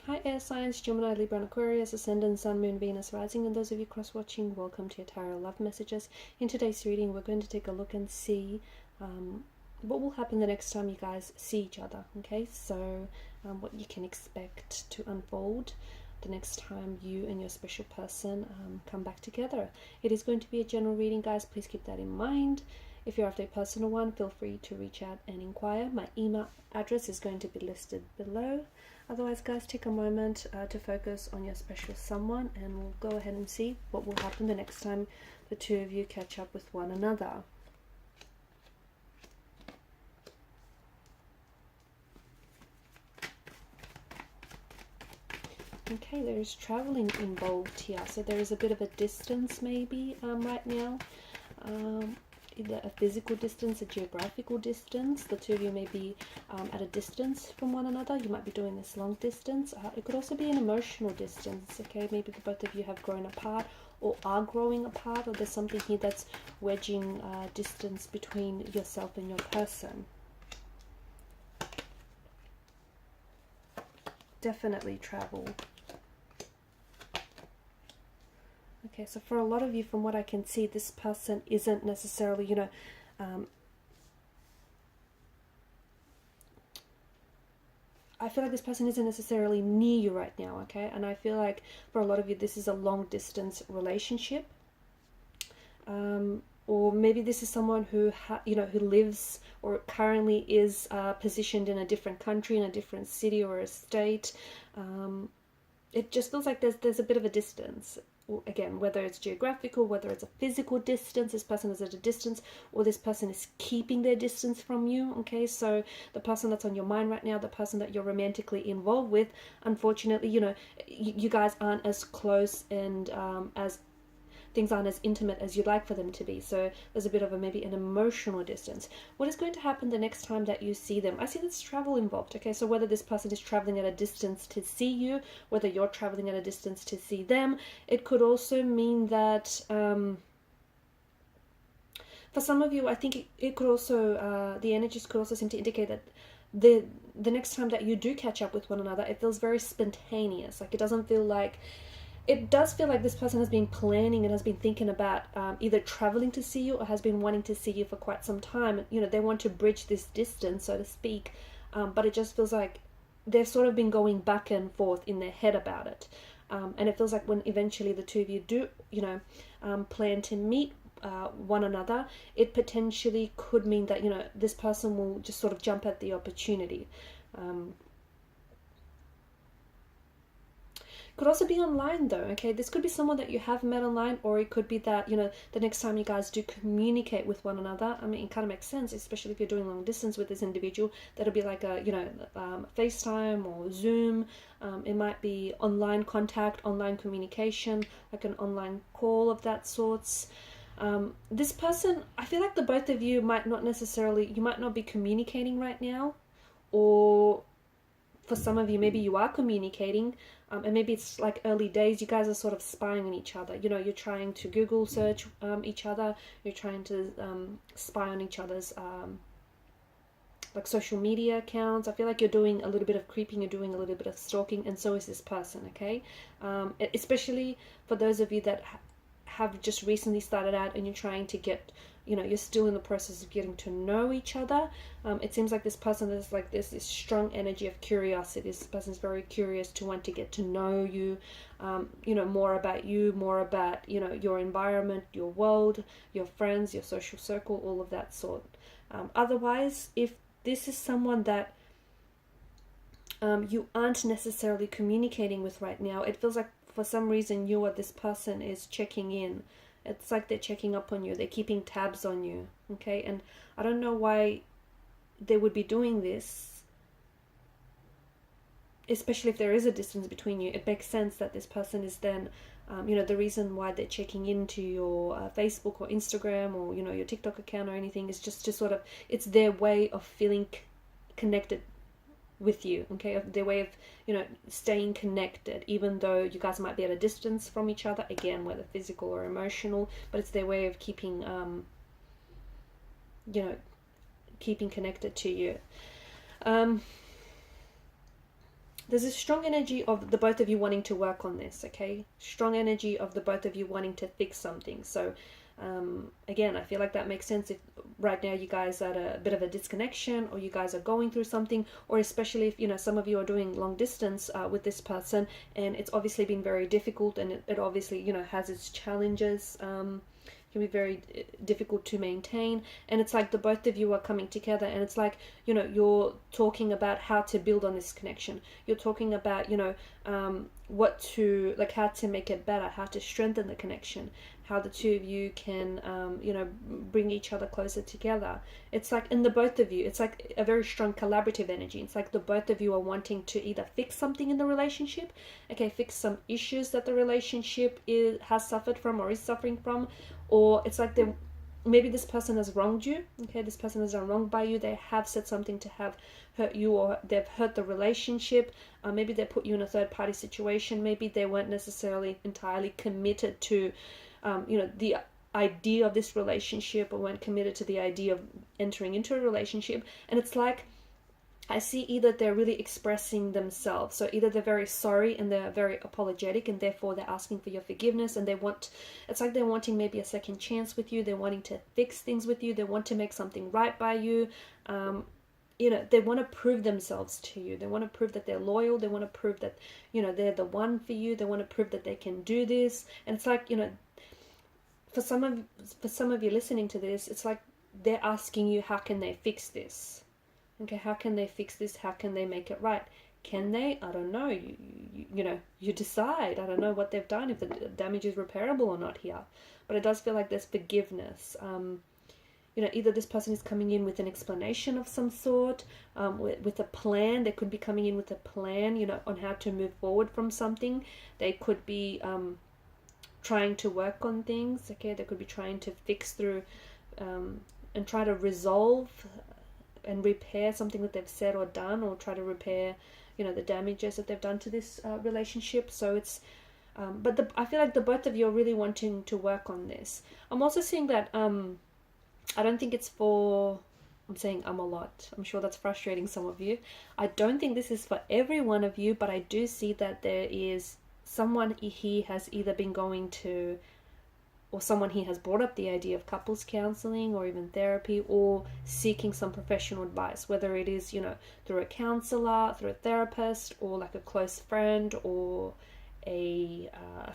Hi air signs, Gemini, Libra and Aquarius, Ascendant, Sun, Moon, Venus, Rising, and those of you cross-watching, welcome to your Tarot Love Messages. In today's reading, we're going to take a look and see what will happen the next time you guys see each other, okay? So what you can expect to unfold the next time you and your special person come back together. It is going to be a general reading, guys. Please keep that in mind. If you're after a personal one, feel free to reach out and inquire. My email address is going to be listed below. Otherwise, guys, take a moment to focus on your special someone, and we'll go ahead and see what will happen the next time the two of you catch up with one another. Okay, there is traveling involved here, so there is a bit of a distance maybe right now. Either a physical distance, a geographical distance. The two of you may be at a distance from one another. You might be doing this long distance. It could also be an emotional distance, okay? Maybe the both of you have grown apart or are growing apart, or there's something here that's wedging distance between yourself and your person. Definitely travel. Okay, so for a lot of you, from what I can see, this person isn't necessarily, you know, I feel like this person isn't necessarily near you right now, okay? And I feel like for a lot of you, this is a long distance relationship. Or maybe this is someone who, who lives or currently is positioned in a different country, in a different city or a state. It just feels like there's a bit of a distance. Again, whether it's geographical, whether it's a physical distance, this person is at a distance, or this person is keeping their distance from you, okay? So the person that's on your mind right now, the person that you're romantically involved with, unfortunately, you know, you guys aren't as close, and as things aren't as intimate as you'd like for them to be. So there's a bit of maybe an emotional distance. What is going to happen the next time that you see them? I see there's travel involved, okay? So whether this person is traveling at a distance to see you, whether you're traveling at a distance to see them, it could also mean that for some of you, I think it could also, the energies could also seem to indicate that the next time that you do catch up with one another, it feels very spontaneous. Like, it doesn't feel like, it does feel like this person has been planning and has been thinking about either traveling to see you or has been wanting to see you for quite some time. You know, they want to bridge this distance, so to speak, but it just feels like they've sort of been going back and forth in their head about it. And it feels like when eventually the two of you do, plan to meet one another, it potentially could mean that, you know, this person will just sort of jump at the opportunity. Could also be online though, okay? This could be someone that you have met online, or it could be that, you know, the next time you guys do communicate with one another, I mean, it kind of makes sense, especially if you're doing long distance with this individual, that'll be like a, FaceTime or Zoom. It might be online contact, online communication, like an online call of that sorts. This person, I feel like the both of you might not necessarily, you might not be communicating right now, or for some of you, maybe you are communicating, and maybe it's like early days, you guys are sort of spying on each other. You know, you're trying to Google search each other, you're trying to spy on each other's like social media accounts. I feel like you're doing a little bit of creeping, you're doing a little bit of stalking, and so is this person, okay? Especially for those of you that have just recently started out and you're trying to get, you know, you're still in the process of getting to know each other. It seems like this person is like this strong energy of curiosity. This person is very curious to want to get to know you, more about you, more about, you know, your environment, your world, your friends, your social circle, all of that sort. Otherwise, if this is someone that you aren't necessarily communicating with right now, it feels like for some reason you or this person is checking in. It's like they're checking up on you, they're keeping tabs on you, okay? And I don't know why they would be doing this, especially if there is a distance between you. It makes sense that this person is then, the reason why they're checking into your Facebook or Instagram or, you know, your TikTok account or anything is just to sort of, it's their way of feeling connected with you, okay? Their way of, you know, staying connected, even though you guys might be at a distance from each other, again, whether physical or emotional, but it's their way of keeping, keeping connected to you. there's a strong energy of the both of you wanting to work on this, okay? Strong energy of the both of you wanting to fix something. So again, I feel like that makes sense if right now you guys are at a bit of a disconnection, or you guys are going through something, or especially if, you know, some of you are doing long distance with this person, and it's obviously been very difficult, and it obviously, you know, has its challenges. Can be very difficult to maintain, and it's like the both of you are coming together, and it's like, you know, you're talking about how to build on this connection. You're talking about, you know, what to, like, how to make it better, how to strengthen the connection, how the two of you can, you know, bring each other closer together. It's like in the both of you, it's like a very strong collaborative energy. It's like the both of you are wanting to either fix something in the relationship, okay, fix some issues that the relationship has suffered from or is suffering from, or it's like maybe this person has wronged you, okay, this person has done wrong by you, they have said something to have hurt you, or they've hurt the relationship, maybe they put you in a third party situation, maybe they weren't necessarily entirely committed to, you know, the idea of this relationship, or weren't committed to the idea of entering into a relationship. And it's like, I see either they're really expressing themselves, so either they're very sorry and they're very apologetic, and therefore they're asking for your forgiveness, and it's like they're wanting maybe a second chance with you, they're wanting to fix things with you, they want to make something right by you, you know, they want to prove themselves to you, they want to prove that they're loyal, they want to prove that, you know, they're the one for you, they want to prove that they can do this. And it's like, you know, for some of you listening to this, it's like they're asking you, how can they fix this? Okay, how can they fix this? How can they make it right? Can they? I don't know. You know, you decide. I don't know what they've done, if the damage is repairable or not here. But it does feel like there's forgiveness. You know, either this person is coming in with an explanation of some sort, with a plan. They could be coming in with a plan, you know, on how to move forward from something. They could be trying to work on things. Okay, they could be trying to fix through and try to resolve and repair something that they've said or done, or try to repair, you know, the damages that they've done to this relationship. So it's but I feel like the both of you are really wanting to work on this. I'm also seeing that I don't think it's for, I'm saying a lot, I'm sure that's frustrating some of you. I don't think this is for every one of you, but I do see that there is someone he has either been going to, or someone he has brought up the idea of couples counseling, or even therapy, or seeking some professional advice, whether it is, you know, through a counselor, through a therapist, or like a close friend, or a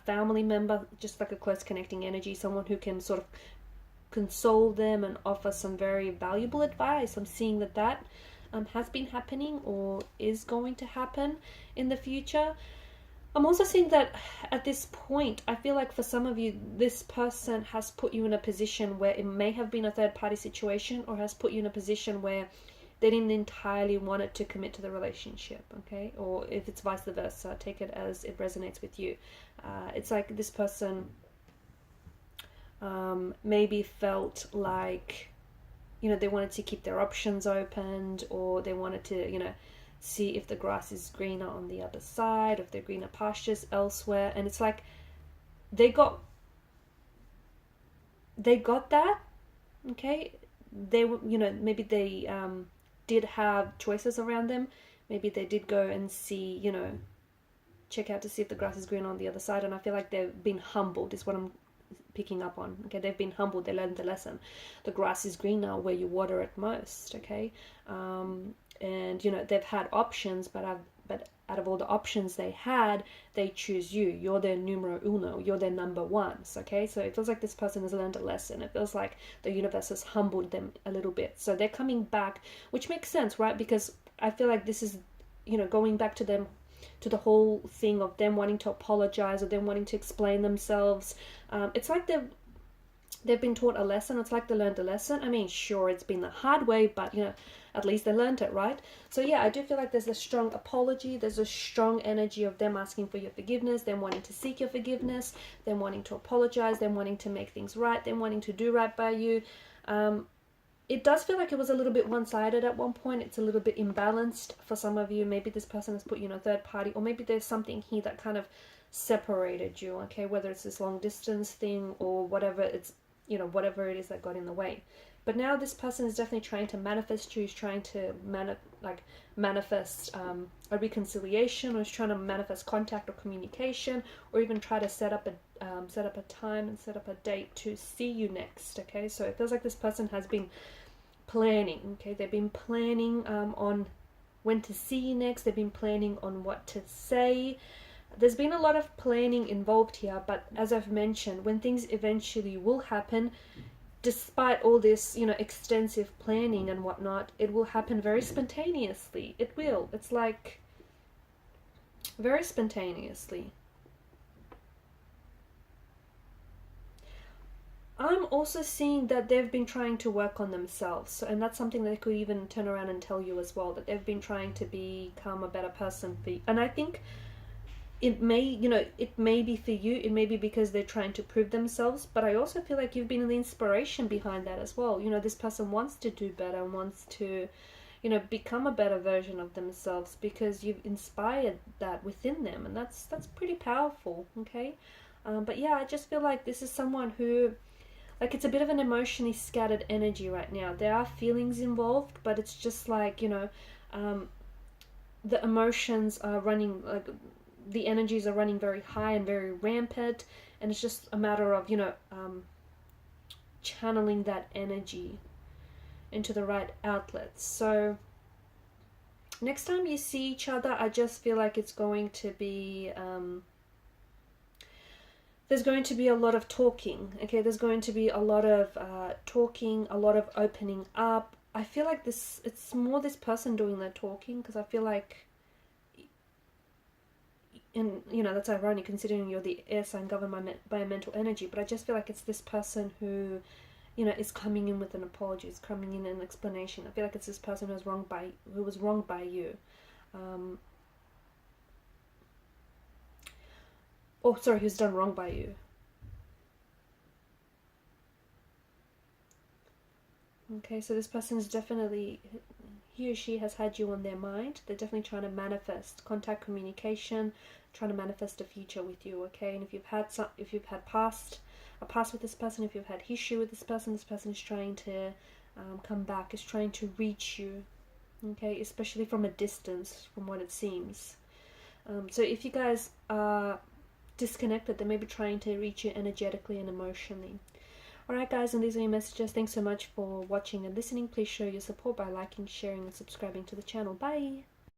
family member, just like a close connecting energy, someone who can sort of console them and offer some very valuable advice. I'm seeing that has been happening, or is going to happen in the future. I'm also seeing that at this point, I feel like for some of you, this person has put you in a position where it may have been a third party situation, or has put you in a position where they didn't entirely want it to commit to the relationship, okay? Or if it's vice versa, take it as it resonates with you. It's like this person maybe felt like, you know, they wanted to keep their options opened, or they wanted to, you know, see if the grass is greener on the other side, if there are greener pastures elsewhere. And it's like they got that, okay? They were, you know, maybe they did have choices around them. Maybe they did go and see, you know, check out to see if the grass is green on the other side. And I feel like they've been humbled, is what I'm picking up on. Okay, they've been humbled, they learned the lesson. The grass is greener where you water it most, okay? And, you know, they've had options, but out of all the options they had, they choose you. You're their numero uno. You're their number ones, okay? So it feels like this person has learned a lesson. It feels like the universe has humbled them a little bit. So they're coming back, which makes sense, right? Because I feel like this is, you know, going back to them, to the whole thing of them wanting to apologize, or them wanting to explain themselves. It's like they've been taught a lesson. It's like they learned a lesson. I mean, sure, it's been the hard way, but, you know, at least they learned it, right? So yeah, I do feel like there's a strong apology. There's a strong energy of them asking for your forgiveness, them wanting to seek your forgiveness, them wanting to apologize, them wanting to make things right, them wanting to do right by you. It does feel like it was a little bit one-sided at one point. It's a little bit imbalanced for some of you. Maybe this person has put you in a third party, or maybe there's something here that kind of separated you, okay? Whether it's this long distance thing, or whatever it's, you know, whatever it is that got in the way. But now this person is definitely trying to manifest you, is trying to manifest a reconciliation, or is trying to manifest contact or communication, or even try to set up a time and set up a date to see you next. Okay, so it feels like this person has been planning. Okay, they've been planning on when to see you next. They've been planning on what to say. There's been a lot of planning involved here, but as I've mentioned, when things eventually will happen, despite all this, extensive planning and whatnot, it will happen very spontaneously. It will. It's like very spontaneously. I'm also seeing that they've been trying to work on themselves, and that's something that they could even turn around and tell you as well, that they've been trying to become a better person for you. And I think it may be for you, it may be because they're trying to prove themselves, but I also feel like you've been the inspiration behind that as well. This person wants to do better, wants to, become a better version of themselves, because you've inspired that within them, and that's pretty powerful. Okay, but yeah, I just feel like this is someone who, like, it's a bit of an emotionally scattered energy right now. There are feelings involved, but it's just like, the emotions are running, like, the energies are running very high and very rampant, and it's just a matter of, channeling that energy into the right outlets. So next time you see each other, I just feel like it's going to be there's going to be a lot of talking. Okay, there's going to be a lot of talking, a lot of opening up. I feel like it's more this person doing the talking, because I feel like, and that's ironic considering you're the air sign governed by a mental energy, but I just feel like it's this person who, is coming in with an apology, is coming in an explanation. I feel like it's this person who was wronged by you. Who's done wrong by you. Okay, so this person is definitely, he or she has had you on their mind. They're definitely trying to manifest contact, communication, trying to manifest a future with you. Okay, and if you've had a past with this person, if you've had history with this person is trying to come back, is trying to reach you. Okay, especially from a distance, from what it seems. So if you guys are disconnected, they may be trying to reach you energetically and emotionally. Alright guys, and these are your messages. Thanks so much for watching and listening. Please show your support by liking, sharing and subscribing to the channel. Bye!